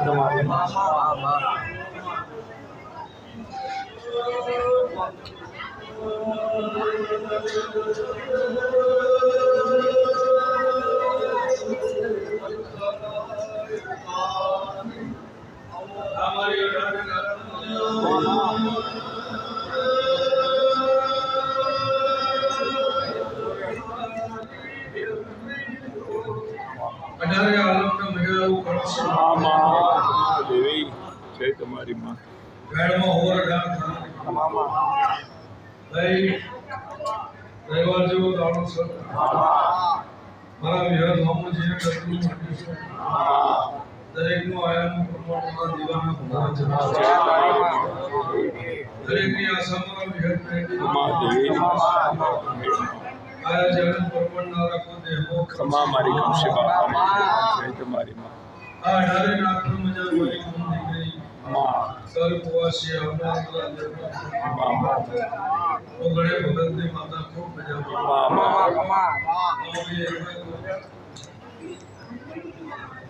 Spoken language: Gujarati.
તમારી દેવી જય તમારી માં મારા વિહર મામુજીએ કર્યું દરેકનું આયાનું પ્રમાણમાં દીવાના ભગવાન દરેકની આશામાં વિહર આયા જગત પ્રમાણના રાખો દેહો ખમા મારી કમશે બાપા જય તમારી માં આ અઢારે નાથનો મજા મારી ગુણ દીકરી માં સર્વવાસી આવનાર ઓગણે ભગતની માતા ખૂબ મજા માં